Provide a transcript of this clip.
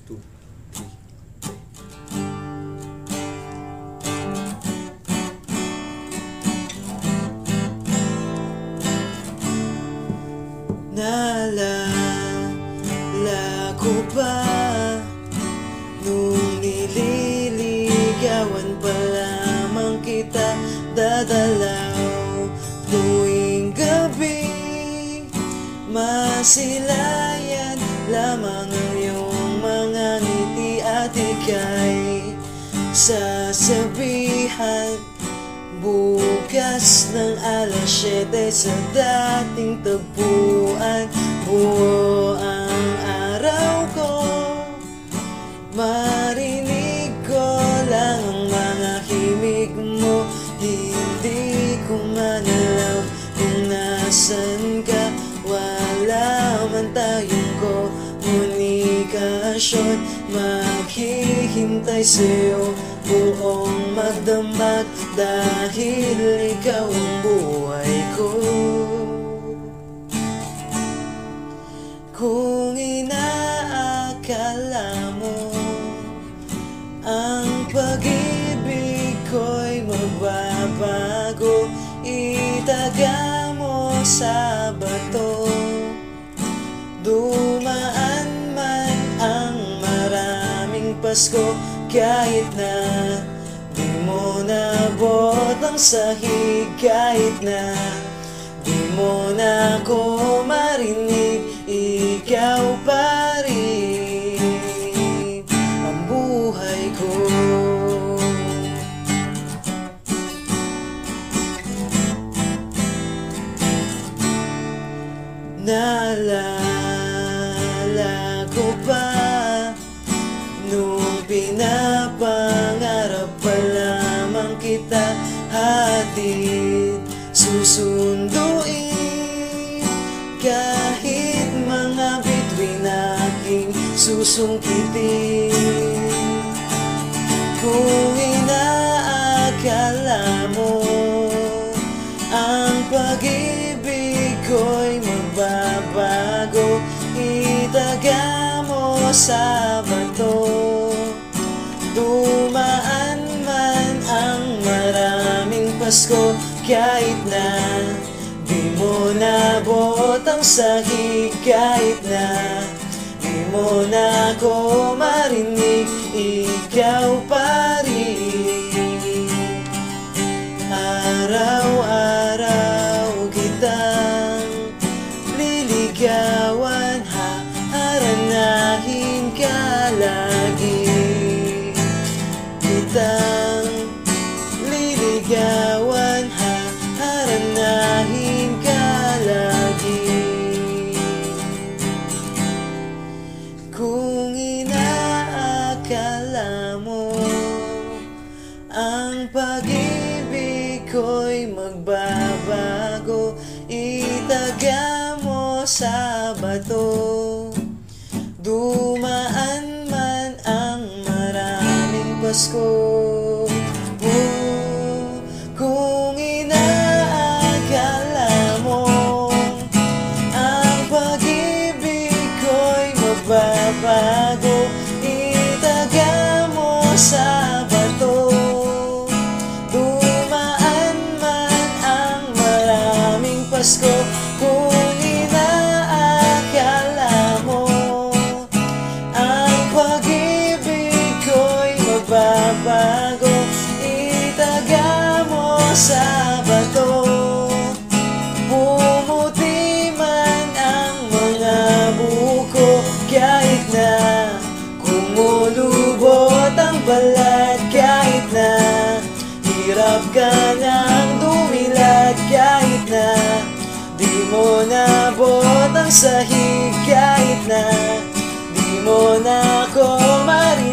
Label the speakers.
Speaker 1: 2, 3.
Speaker 2: Naalala ko pa nung nililigawan pa lamang kita, dadalaw tuwing gabi. Masilayan lamang ang iyong mga ngiti at ika'y sasabihan bukas ng alas 7 sa dating tagpuan. Buo ang araw ko, marinig ko lang ang mga himig mo. Hindi ko man alam kung nasan ka, wala man tayong komunikasyon. Maghihintay sa'yo buong magdamag dahil ikaw ang buhay ko. Kung inaakala mo ang pag-ibig ko'y magbabago, itaga mo sa bato. Dumaan man ang maraming Pasko, kahit na di mo nabot ang sahig, kahit na di mo na ako marinig, ikaw pa rin ang buhay ko. Naalala ko pa nung pinapangarap pa lamang kita, hatid susunduin kahit mga bituin aking susungkitin. Kung inaakala mo ang pag-ibig ko'y magbabago, itaga mo sa bato. Dumaan man ang maraming Pasko, kahit na di mo nabot ang sahig, kahit na di mo na ako marinig, ikaw pa rin. Araw-araw kitang liligawan, haharanahin ka lagi. Kitang liligawan, haharanahin ka lagi. Kung inaakala mo ang pag-ibig ko'y magbabago, itaga mo sa bato. Dumaan man ang maraming Pasko. Kung inaakala mo ang pag-ibig ko'y magbabago, itaga mo sa bato. Dumaan man ang maraming Pasko. Kung inaakala mo ang pag-ibig ko'y magbabago, itaga mo sa bato. Pumuti man ang mga buko, kahit na kumulubot ang balat, kahit na hirap ka ng dumilat, kahit na di mo nabot ang sahig, kahit na di mo na ako marinig,